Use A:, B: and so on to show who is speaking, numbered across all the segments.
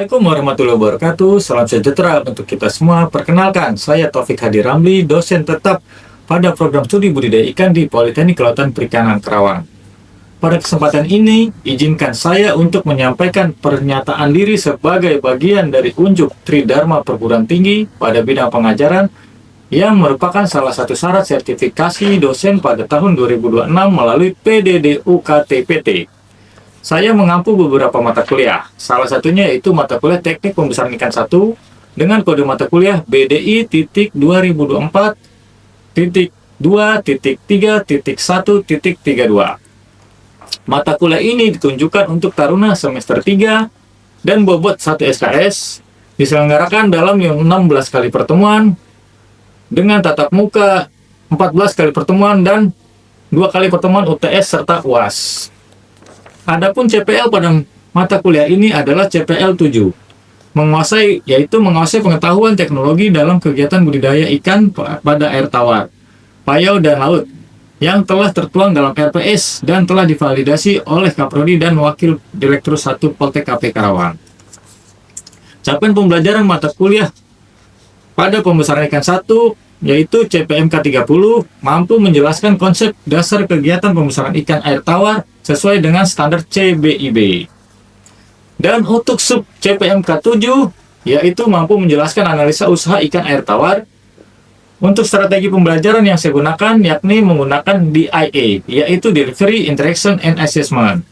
A: Assalamualaikum warahmatullahi wabarakatuh. Salam sejahtera untuk kita semua. Perkenalkan, saya Taufik Hadi Ramli, dosen tetap pada program studi budidaya ikan di Politeknik Kelautan Perikanan Karawang. Pada kesempatan ini, izinkan saya untuk menyampaikan pernyataan diri sebagai bagian dari unjuk Tridharma Perguruan Tinggi pada bidang pengajaran yang merupakan salah satu syarat sertifikasi dosen pada tahun 2026 melalui PDDUKTPT. Saya mengampu beberapa mata kuliah, salah satunya yaitu mata kuliah Teknik Pembesaran Ikan 1 dengan kode mata kuliah BDI.2024.2.3.1.32. Mata kuliah ini ditunjukkan untuk taruna semester 3 dan bobot 1 SKS, diselenggarakan dalam 16 kali pertemuan dengan tatap muka 14 kali pertemuan dan 2 kali pertemuan UTS serta UAS. Adapun CPL pada mata kuliah ini adalah CPL 7, yaitu menguasai pengetahuan teknologi dalam kegiatan budidaya ikan pada air tawar, payau, dan laut, yang telah tertuang dalam RPS dan telah divalidasi oleh Kaprodi dan Wakil Direktur 1 Poltek KP Karawang. Capaian pembelajaran mata kuliah pada pembesaran ikan 1 yaitu CPMK 30 mampu menjelaskan konsep dasar kegiatan pembesaran ikan air tawar sesuai dengan standar CBIB. Dan untuk sub CPMK 7 yaitu mampu menjelaskan analisa usaha ikan air tawar. Untuk strategi pembelajaran yang saya gunakan yakni menggunakan DIA, yaitu Delivery, Interaction, and Assessment.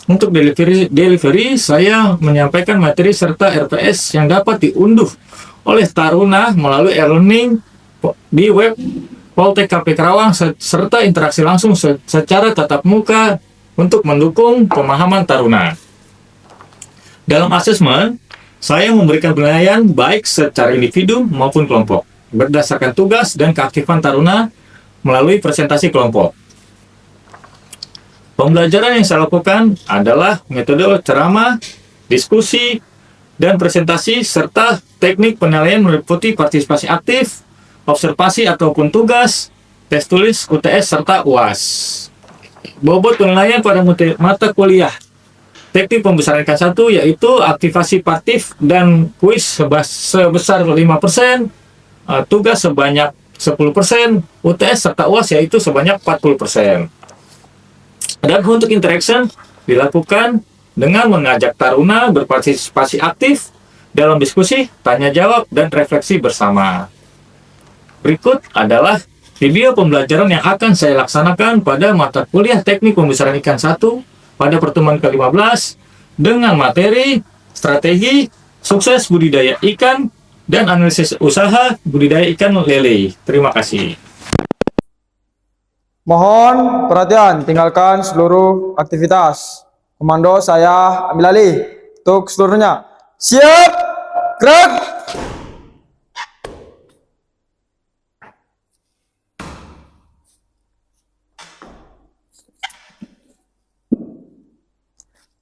A: Untuk delivery saya menyampaikan materi serta RPS yang dapat diunduh oleh taruna melalui e-learning di web Poltek KP Karawang serta interaksi langsung secara tatap muka untuk mendukung pemahaman taruna. Dalam asesmen, saya memberikan penilaian baik secara individu maupun kelompok berdasarkan tugas dan keaktifan taruna melalui presentasi kelompok. Pembelajaran yang saya lakukan adalah metode ceramah, diskusi, dan presentasi serta teknik penilaian meliputi partisipasi aktif, observasi ataupun tugas, tes tulis, UTS, serta UAS. Bobot penilaian pada mata kuliah Teknik Pembesaran Ikan 1 yaitu aktivasi partif dan kuis sebesar 5%, tugas sebanyak 10%, UTS serta UAS yaitu sebanyak 40%. Dan untuk interaction dilakukan dengan mengajak taruna berpartisipasi aktif dalam diskusi, tanya jawab, dan refleksi bersama. Berikut adalah video pembelajaran yang akan saya laksanakan pada mata kuliah Teknik Pembesaran Ikan 1 pada pertemuan ke-15 dengan materi, strategi, sukses budidaya ikan, dan analisis usaha budidaya ikan lele. Terima kasih.
B: Mohon perhatian, tinggalkan seluruh aktivitas. Komando saya ambil alih untuk seluruhnya. Siap, gerak!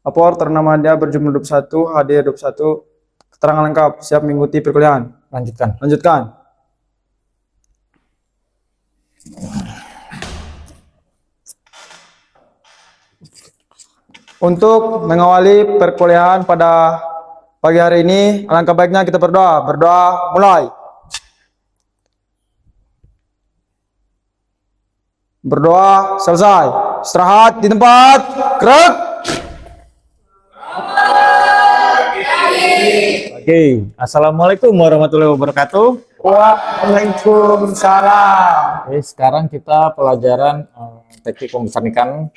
B: Lapor ternama dia berjumlah 21, hadir 21, keterangan lengkap, siap mengikuti perkuliahan. Lanjutkan. Untuk mengawali perkuliahan pada pagi hari ini, alangkah baiknya kita berdoa. Berdoa mulai. Berdoa selesai. Istirahat di tempat. Gerak.
A: Oke, Assalamualaikum warahmatullahi wabarakatuh.
B: Waalaikumsalam.
A: Oke, sekarang kita pelajaran teknik pembesaran ikan,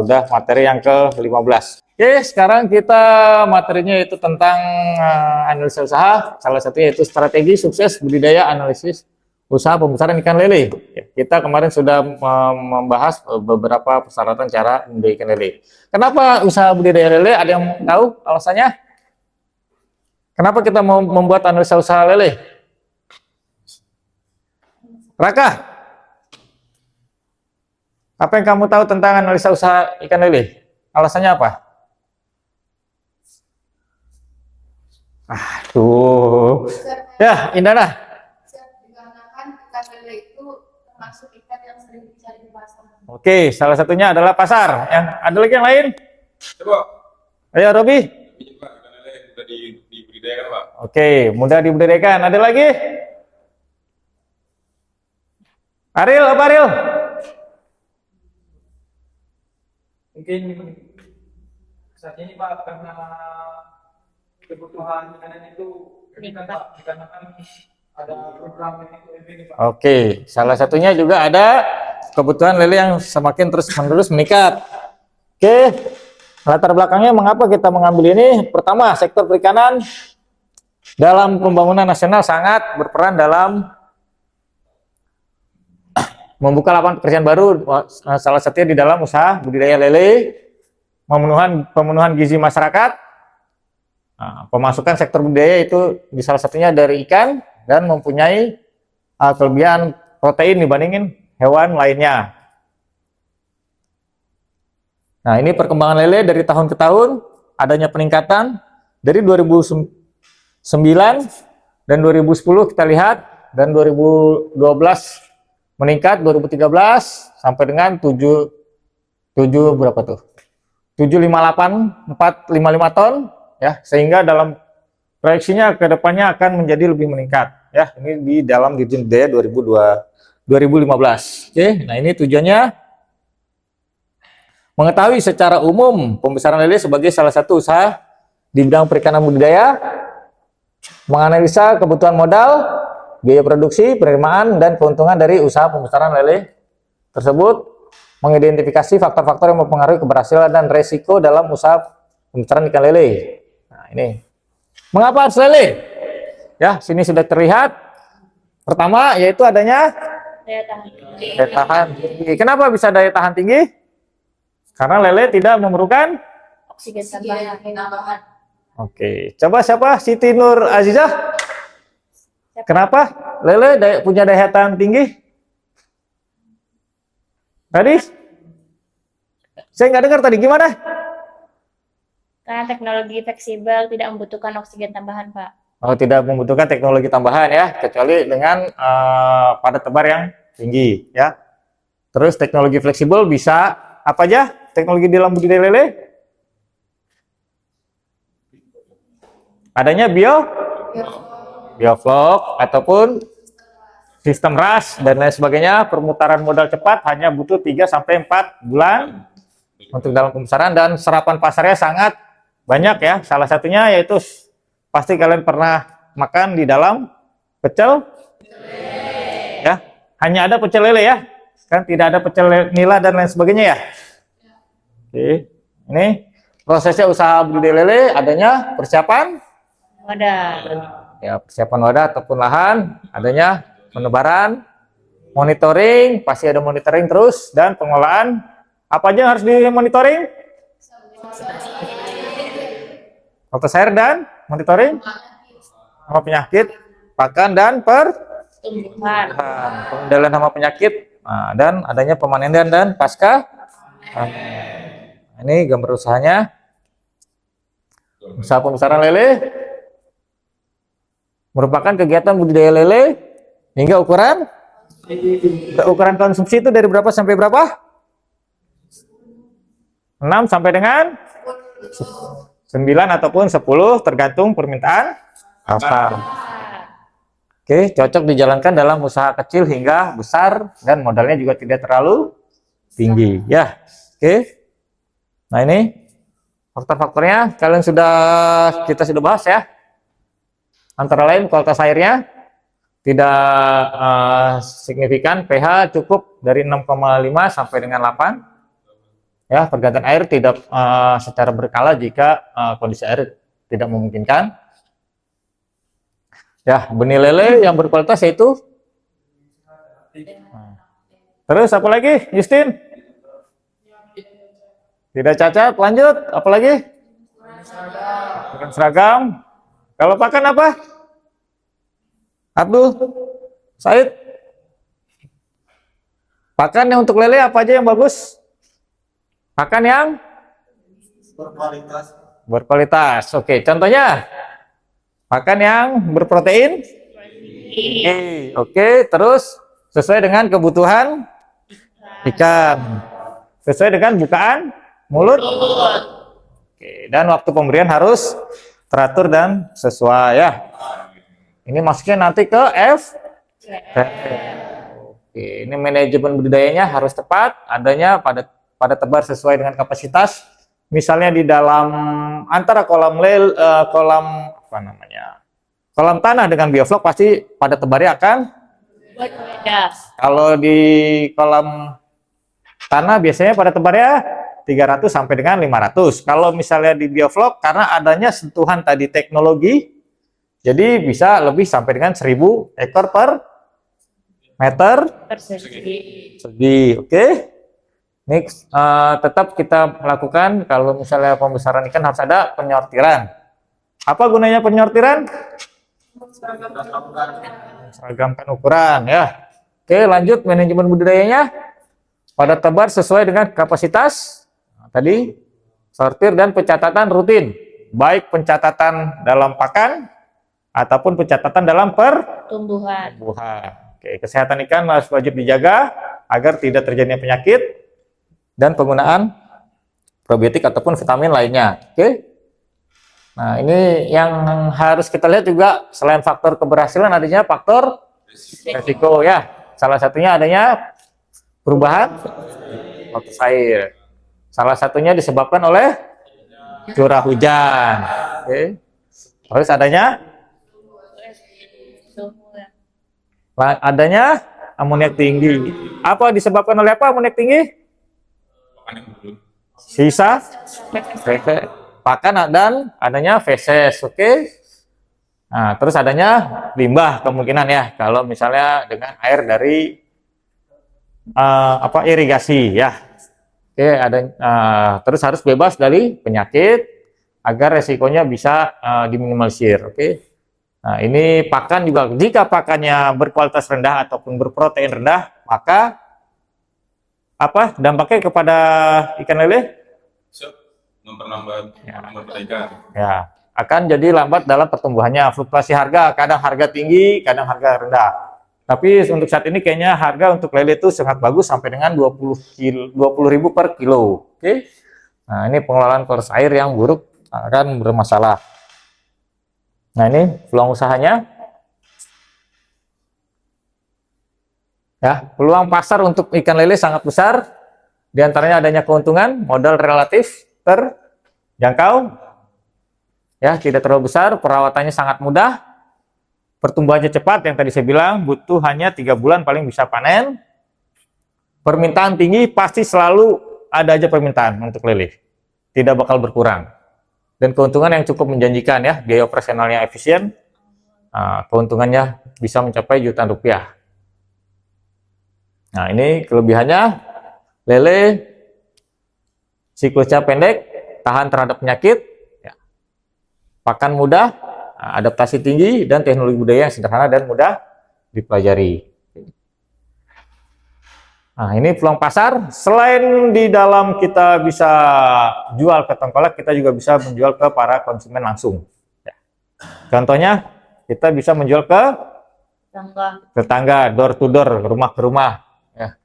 A: udah materi yang ke-15. Oke, sekarang kita materinya itu tentang analisa usaha, salah satunya yaitu strategi sukses budidaya analisis usaha pembesaran ikan lele. Kita kemarin sudah membahas beberapa persyaratan cara budidaya ikan lele. Kenapa usaha budidaya lele? Ada yang tahu alasannya? Kenapa kita mau membuat analisa usaha lele? Raka, apa yang kamu tahu tentang analisa usaha ikan lele? Alasannya apa? Aduh. Ya, Indana.
C: Dikarenakan ikan lele itu termasuk ikan yang sering dicari di pasar.
A: Oke, salah satunya adalah pasar. Ada lagi yang lain?
D: Coba.
A: Ayo, Robi.
D: Ini Pak, ikan lele udah dibudidaya dibudidayakan, Pak.
E: Oke, mudah dibudidayakan. Ada lagi? Ariel, apa Ariel?
B: Mungkin saat ini Pak, karena kebutuhan makanan itu meningkat Pak, dikarenakan ada program ini Pak.
E: Oke, salah satunya juga ada kebutuhan lele yang semakin terus-menerus meningkat. Oke, latar belakangnya mengapa kita mengambil ini? Pertama, sektor perikanan dalam pembangunan nasional sangat berperan dalam membuka lapangan pekerjaan baru, salah satunya di dalam usaha budidaya lele, pemenuhan gizi masyarakat, pemasukan sektor budidaya itu di salah satunya dari ikan dan mempunyai kelebihan protein dibandingin hewan lainnya. Nah, ini perkembangan lele dari tahun ke tahun, adanya peningkatan dari 2009 dan 2010 kita lihat, dan 2012 meningkat, 2013 sampai dengan 7 berapa tuh? 758 455 ton ya, sehingga dalam proyeksinya ke depannya akan menjadi lebih meningkat ya. Ini di dalam Dirjen Budidaya 2015. Oke, nah ini tujuannya mengetahui secara umum pembesaran lele sebagai salah satu usaha di bidang perikanan budidaya, menganalisa kebutuhan modal, biaya produksi, penerimaan, dan keuntungan dari usaha pembesaran lele tersebut, mengidentifikasi faktor-faktor yang mempengaruhi keberhasilan dan resiko dalam usaha pembesaran ikan lele. Nah, ini mengapa harus lele? Ya, sini sudah terlihat. Pertama, yaitu adanya daya tahan tinggi. Kenapa bisa daya tahan tinggi? Karena lele tidak memerlukan
C: Oksigen tambahan.
E: Oke, coba siapa? Siti Nur Azizah. Kenapa lele punya daya tahan tinggi? Tadi saya nggak dengar tadi, gimana?
F: Karena teknologi fleksibel tidak membutuhkan oksigen tambahan, Pak.
E: Oh, tidak membutuhkan teknologi tambahan ya, kecuali dengan padat tebar yang tinggi ya. Terus teknologi fleksibel bisa apa aja? Teknologi dalam budidaya lele? Adanya bioflok ataupun sistem RAS dan lain sebagainya. Permutaran modal cepat hanya butuh 3 sampai 4 bulan untuk dalam pembesaran, dan serapan pasarnya sangat banyak ya. Salah satunya yaitu pasti kalian pernah makan di dalam pecel ya. Hanya ada pecel lele ya. Kan tidak ada pecel nila dan lain sebagainya ya. Oke. Ini prosesnya usaha budidaya lele, adanya persiapan
F: Wadah.
E: ya, persiapan wadah ataupun lahan, adanya penebaran, monitoring, pasti ada monitoring terus, dan pengolahan. Apa aja yang harus dimonitoring? Kualitas air dan monitoring sama penyakit, pakan dan
F: Tumbuhan.
E: pengendalian hama penyakit, dan adanya pemanenan dan pasca. Ini gambar usahanya. Usaha pembesaran lele merupakan kegiatan budidaya lele hingga ukuran konsumsi itu dari berapa sampai berapa? 6 sampai dengan 9 ataupun 10 tergantung permintaan pasar. Oke, cocok dijalankan dalam usaha kecil hingga besar dan modalnya juga tidak terlalu tinggi ya. Oke. Nah, ini faktor-faktornya kita sudah bahas ya. Antara lain kualitas airnya tidak signifikan, pH cukup dari 6,5 sampai dengan 8. Ya, pergantian air tidak secara berkala jika kondisi air tidak memungkinkan. Ya, benih lele yang berkualitas yaitu. Terus apa lagi, Justin? Tidak cacat, lanjut. Apa lagi? Bukan seragam. Kalau pakan apa? Abdul, Said. Pakan yang untuk lele apa aja yang bagus? Pakan yang berkualitas. Oke, contohnya pakan yang berprotein. Oke, terus sesuai dengan kebutuhan ikan. Sesuai dengan bukaan mulut. Oke, dan waktu pemberian harus teratur dan sesuai ya. Ini masuknya nanti ke F. Oke, ini manajemen budidayanya harus tepat, adanya pada tebar sesuai dengan kapasitas. Misalnya di dalam antara kolam apa namanya? Kolam tanah dengan bioflok pasti pada tebarnya akan
F: Berbeda.
E: kalau di kolam tanah biasanya pada tebarnya 300 sampai dengan 500. Kalau misalnya di bioflok karena adanya sentuhan tadi teknologi jadi bisa lebih sampai dengan 1000 ekor per meter
F: Persegi.
E: segi. Oke. Next, tetap kita melakukan kalau misalnya pembesaran ikan harus ada penyortiran. Apa gunanya penyortiran? Seragamkan ukuran ya. Oke, lanjut manajemen budidayanya. Pada tebar sesuai dengan kapasitas. Nah, tadi sortir dan pencatatan rutin. Baik pencatatan dalam pakan ataupun pencatatan dalam
F: Tumbuhan.
E: pertumbuhan. Oke, kesehatan ikan harus wajib dijaga agar tidak terjadinya penyakit dan penggunaan probiotik ataupun vitamin lainnya. Oke. Nah, ini yang harus kita lihat juga selain faktor keberhasilan adanya faktor resiko ya. Salah satunya adanya perubahan status air. Salah satunya disebabkan oleh curah hujan. Oke. Terus adanya amoniak tinggi. Apa disebabkan oleh apa amoniak tinggi? Sisa pakan dan adanya feses. Oke. Nah, terus adanya limbah kemungkinan ya kalau misalnya dengan air dari irigasi ya. Oke, terus harus bebas dari penyakit agar resikonya bisa diminimalisir. Oke. Nah, ini pakan juga jika pakannya berkualitas rendah ataupun berprotein rendah, maka apa dampaknya kepada ikan lele?
D: Memperlambat perbaikan.
E: Ya, akan jadi lambat dalam pertumbuhannya. Fluktuasi harga, kadang harga tinggi, kadang harga rendah. Tapi untuk saat ini kayaknya harga untuk lele itu sangat bagus sampai dengan 20.000 per kilo. Oke. Nah, ini pengelolaan kualitas air yang buruk akan bermasalah. Nah, ini peluang usahanya. Ya, peluang pasar untuk ikan lele sangat besar. Di antaranya adanya keuntungan, modal relatif terjangkau. Ya, tidak terlalu besar, perawatannya sangat mudah. Pertumbuhannya cepat, yang tadi saya bilang, butuh hanya 3 bulan paling bisa panen. Permintaan tinggi, pasti selalu ada aja permintaan untuk lele. Tidak bakal berkurang. Dan keuntungan yang cukup menjanjikan ya, biaya operasionalnya efisien. Keuntungannya bisa mencapai jutaan rupiah. Nah, ini kelebihannya lele siklusnya pendek, tahan terhadap penyakit, ya. Pakan mudah, adaptasi tinggi, dan teknologi budaya yang sederhana dan mudah dipelajari. Nah, ini peluang pasar. Selain di dalam kita bisa jual ke tengkolak, kita juga bisa menjual ke para konsumen langsung. Ya. Contohnya, kita bisa menjual ke tetangga, door to door, rumah ke rumah. Ya.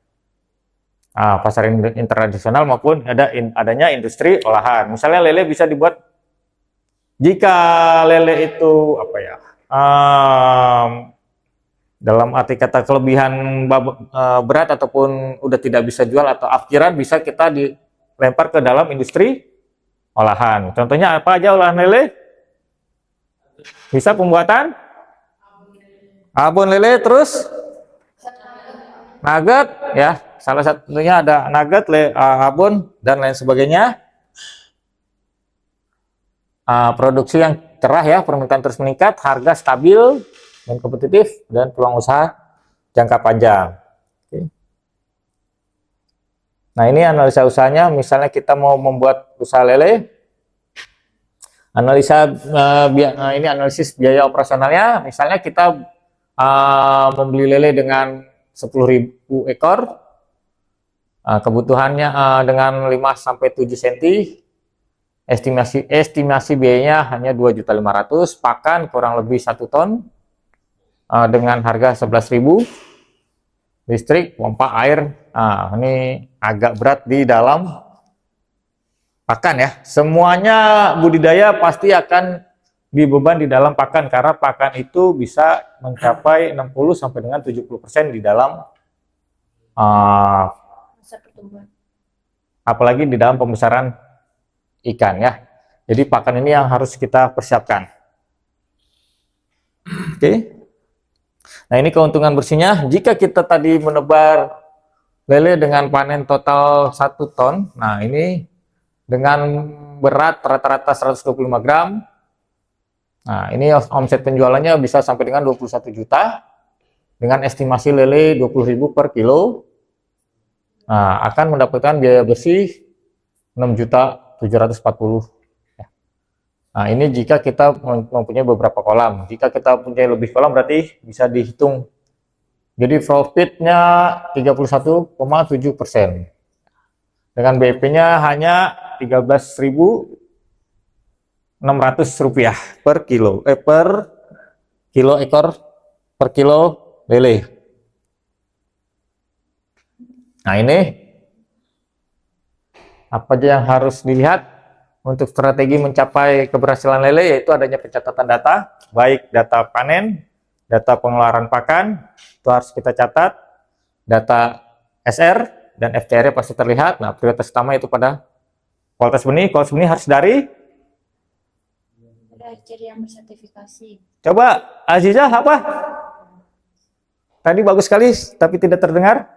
E: Pasar internasional maupun adanya industri olahan. Misalnya lele bisa dibuat, jika lele itu apa ya, dalam arti kata kelebihan berat ataupun udah tidak bisa jual atau afkiran, bisa kita dilempar ke dalam industri olahan. Contohnya apa aja olahan lele? Bisa pembuatan abon lele, terus nugget ya, salah satunya ada nugget, abon dan lain sebagainya. Produksi yang cerah ya, permintaan terus meningkat, harga stabil dan kompetitif, dan peluang usaha jangka panjang. Oke. Nah, ini analisa usahanya. Misalnya kita mau membuat usaha lele, ini analisis biaya operasionalnya. Misalnya kita membeli lele dengan 10.000 ekor, kebutuhannya dengan 5-7 cm, estimasi biayanya hanya 2.500.000, pakan kurang lebih 1 ton, dengan harga 11.000, listrik, pompa air. Ini agak berat di dalam pakan ya. Semuanya budidaya pasti akan dibeban di dalam pakan, karena pakan itu bisa mencapai 60 sampai dengan 70% di dalam
F: Masa pertumbuhan.
E: apalagi di dalam pembesaran ikan ya. Jadi pakan ini yang harus kita persiapkan. Oke. Nah, ini keuntungan bersihnya. Jika kita tadi menebar lele dengan panen total 1 ton, nah ini dengan berat rata-rata 125 gram. Nah, ini omset penjualannya bisa sampai dengan 21 juta dengan estimasi lele 20.000 per kilo. Nah, akan mendapatkan biaya bersih 6.740.000. Nah, ini jika kita mempunyai beberapa kolam. Jika kita punya lebih kolam berarti bisa dihitung. Jadi profitnya 31,7%. Dengan BP-nya hanya 13.600 rupiah per kilo. Per kilo lele. Nah, ini apa aja yang harus dilihat untuk strategi mencapai keberhasilan lele, yaitu adanya pencatatan data, baik data panen, data pengeluaran pakan, itu harus kita catat, data SR dan FCR pasti terlihat. Nah, prioritas utama itu pada kualitas benih harus dari.
F: Ada ciri yang bersertifikasi.
E: Coba Aziza apa? Tadi bagus sekali, tapi tidak terdengar.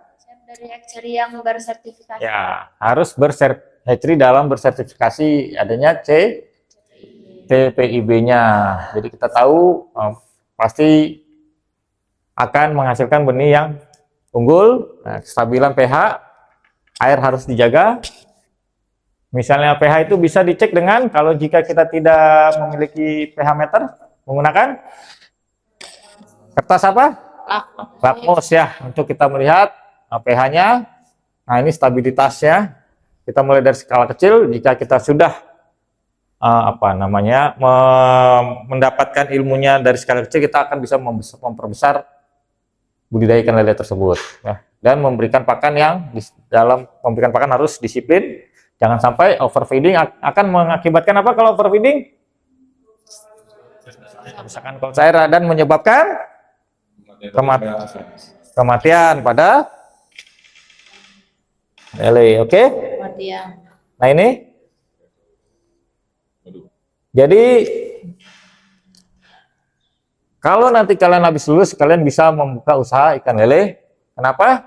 F: Dari ciri yang bersertifikasi.
E: Ya, harus hatchery dalam bersertifikasi adanya TPIB-nya. Jadi kita tahu pasti akan menghasilkan benih yang unggul. Nah, kestabilan pH, air harus dijaga. Misalnya pH itu bisa dicek dengan, kalau jika kita tidak memiliki pH meter, menggunakan kertas apa? Lakmus ya, untuk kita melihat pH-nya. Nah, ini stabilitasnya. Kita mulai dari skala kecil. Jika kita sudah mendapatkan ilmunya dari skala kecil, kita akan bisa memperbesar budidaya ikan lele tersebut ya. Dan memberikan pakan yang dalam memberikan pakan harus disiplin. Jangan sampai overfeeding. Akan mengakibatkan apa kalau overfeeding? Kerusakan kualitas air dan menyebabkan kematian pada lele. Oke?
F: Kematian.
E: Nah, ini. Jadi kalau nanti kalian habis lulus, kalian bisa membuka usaha ikan lele. Kenapa?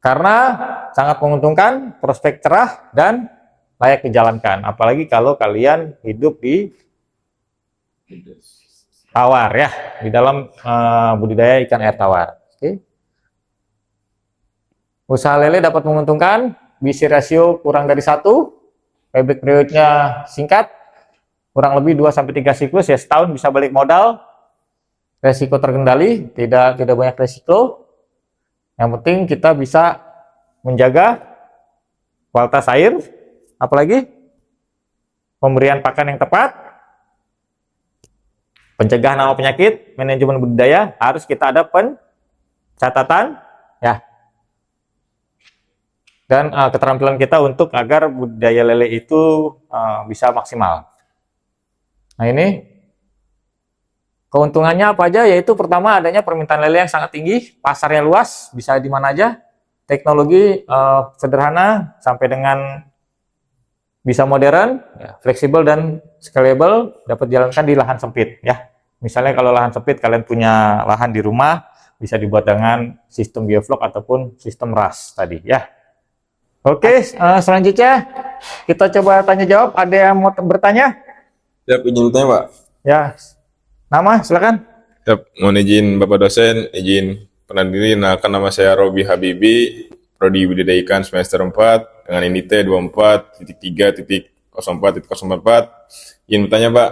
E: Karena sangat menguntungkan, prospek cerah dan layak dijalankan. Apalagi kalau kalian hidup di tawar ya, di dalam budidaya ikan air tawar. Oke. Usaha lele dapat menguntungkan, BC ratio kurang dari 1, payback periodnya singkat, kurang lebih 2-3 siklus ya, setahun bisa balik modal, resiko terkendali, tidak banyak resiko. Yang penting kita bisa menjaga kualitas air, apalagi pemberian pakan yang tepat, pencegahan hama penyakit, manajemen budidaya, harus kita ada pencatatan ya. Dan keterampilan kita untuk agar budidaya lele itu bisa maksimal. Nah, ini keuntungannya apa aja, yaitu pertama adanya permintaan lele yang sangat tinggi, pasarnya luas, bisa di mana aja, teknologi sederhana sampai dengan bisa modern, ya, fleksibel dan scalable, dapat dijalankan di lahan sempit ya. Misalnya kalau lahan sempit, kalian punya lahan di rumah, bisa dibuat dengan sistem bioflok ataupun sistem RAS tadi ya. Oke, selanjutnya kita coba tanya jawab. Ada yang mau bertanya?
D: Siap, izin bertanya, Pak.
E: Ya, nama silakan.
D: Siap, mohon izin Bapak dosen, izin penandiri. Nah, nama saya Robi Habibi, Prodi Budidaya Ikan semester 4 dengan NIT 24.3.04.04. Izin bertanya, Pak.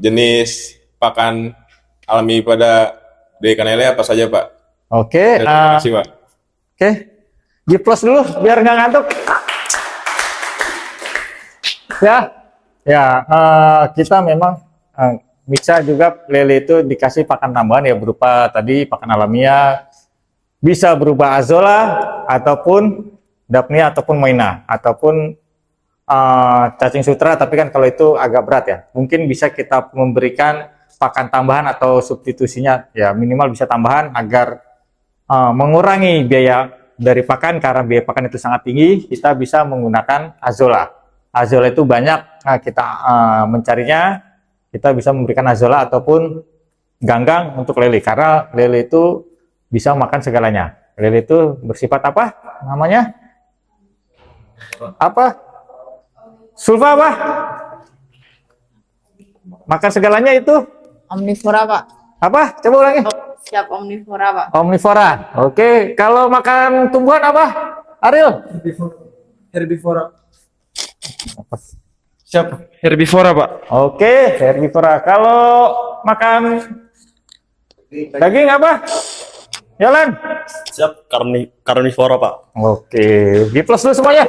D: Jenis pakan alami pada budidaya ikan lele apa saja, Pak?
E: Oke,
D: Terima kasih, Pak.
E: Oke, G+ dulu biar nggak ngantuk. Kita memang bisa juga lele itu dikasih pakan tambahan ya, berupa tadi pakan alamiah, bisa berupa azola ataupun Daphnia ataupun Moina ataupun cacing sutra, tapi kan kalau itu agak berat ya. Mungkin bisa kita memberikan pakan tambahan atau substitusinya ya, minimal bisa tambahan agar mengurangi biaya dari pakan, karena biaya pakan itu sangat tinggi. Kita bisa menggunakan azola. Azola itu banyak kita mencarinya, kita bisa memberikan azola ataupun ganggang untuk lele, karena lele itu bisa makan segalanya. Lele itu bersifat apa namanya? Apa? Sulfa apa? Makan segalanya itu?
G: Omnivora, Pak.
E: Apa? Coba ulangi.
G: Siap omnivora, Pak.
E: Omnivora. Oke. Kalau makan tumbuhan apa? Ariel?
B: Herbivora. Siap, herbivora, Pak.
E: Oke, herbivora. Kalau makan daging apa? Jalan.
H: Siap, karnivora, Pak.
E: Oke, G plus dulu semuanya.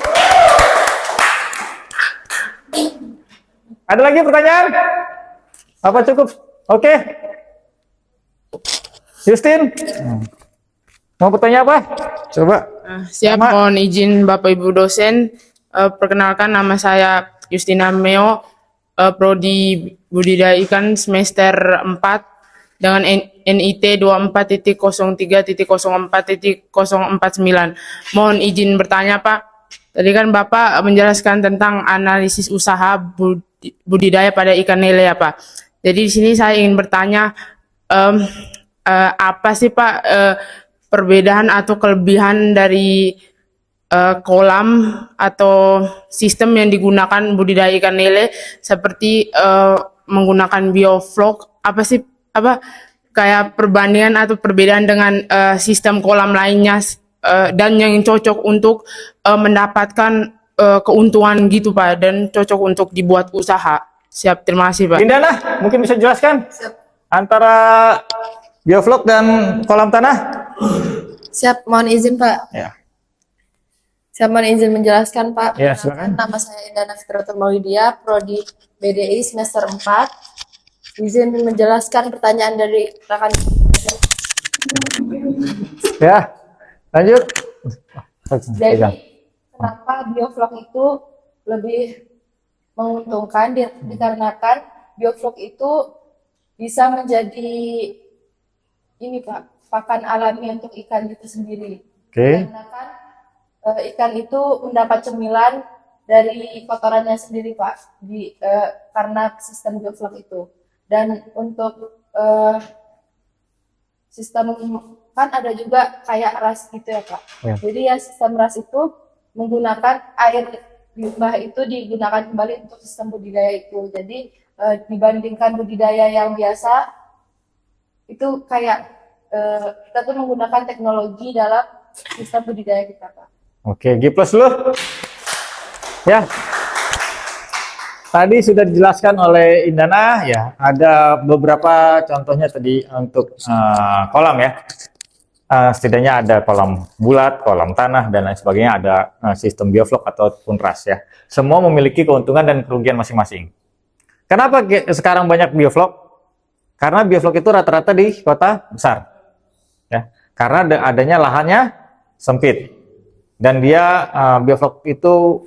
E: Ada lagi pertanyaan? Apa cukup? Oke. Justin, mau bertanya apa? Coba.
G: Siap,
E: Sama.
G: mohon izin Bapak Ibu dosen. Perkenalkan, nama saya Justina Meo, Prodi Budidaya Ikan semester 4 dengan NIT 24.03.04.049. Mohon izin bertanya, Pak. Tadi kan Bapak menjelaskan tentang analisis usaha budidaya pada ikan lele ya, Pak. Jadi di sini saya ingin bertanya, apa sih, Pak, perbedaan atau kelebihan dari kolam atau sistem yang digunakan budidaya ikan lele seperti menggunakan bioflok? Apa sih, kayak perbandingan atau perbedaan dengan sistem kolam lainnya, dan yang cocok untuk mendapatkan keuntungan gitu, Pak, dan cocok untuk dibuat usaha. Siap, terima kasih, Pak.
E: Indana, mungkin bisa jelaskan antara bioflok dan kolam tanah?
C: Siap, mohon izin Pak.
E: Ya.
C: Saya mohon izin menjelaskan Pak.
E: Ya,
C: Perkenalkan,
E: silakan.
C: nama saya Indana Fitriatul Maulidia, Prodi BDI semester 4. Izin menjelaskan pertanyaan dari rekan.
E: Ya, lanjut.
C: Jadi, kenapa bioflok itu lebih menguntungkan? Dikarenakan bioflok itu bisa menjadi ini Pak, pakan alami untuk ikan itu sendiri.
E: Oke.
C: Dikarenakan ikan itu mendapat cemilan dari kotorannya sendiri Pak, karena sistem bioflok itu. Dan untuk sistem kan ada juga kayak ras gitu ya Pak.
E: Ya.
C: Jadi ya sistem ras itu menggunakan air limbah itu digunakan kembali untuk sistem budidaya itu. Jadi dibandingkan budidaya yang biasa itu kayak kita tuh menggunakan teknologi dalam sistem budidaya kita Pak.
E: Oke, G plus dulu. Ya. Tadi sudah dijelaskan oleh Indana ya, ada beberapa contohnya tadi untuk kolam ya. Setidaknya ada kolam bulat, kolam tanah, dan lain sebagainya, ada sistem bioflok ataupun ras ya. Semua memiliki keuntungan dan kerugian masing-masing. Kenapa sekarang banyak bioflok? Karena bioflok itu rata-rata di kota besar. Ya. Karena adanya lahannya sempit. Dan dia bioflok itu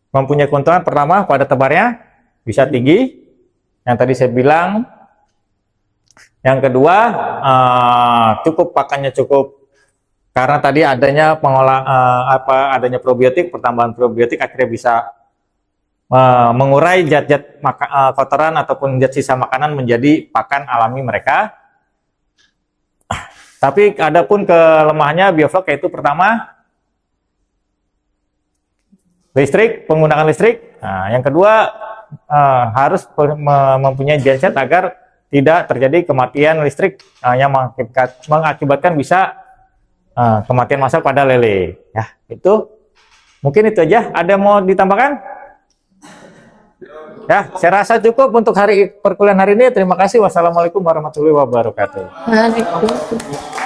E: mempunyai keuntungan pertama pada tebarnya bisa tinggi, yang tadi saya bilang. Yang kedua, cukup pakannya cukup, karena tadi adanya adanya probiotik, pertambahan probiotik akhirnya bisa mengurai zat-zat kotoran ataupun zat sisa makanan menjadi pakan alami mereka. Tapi ada pun kelemahannya bioflok, yaitu pertama listrik, penggunaan listrik. Nah, yang kedua harus mempunyai genset agar tidak terjadi kematian listrik yang mengakibatkan bisa kematian massal pada lele. Ya, itu mungkin itu aja. Ada mau ditambahkan? Ya, saya rasa cukup untuk perkuliahan hari ini. Terima kasih. Wassalamualaikum warahmatullahi wabarakatuh.
C: Waalaikumsalam.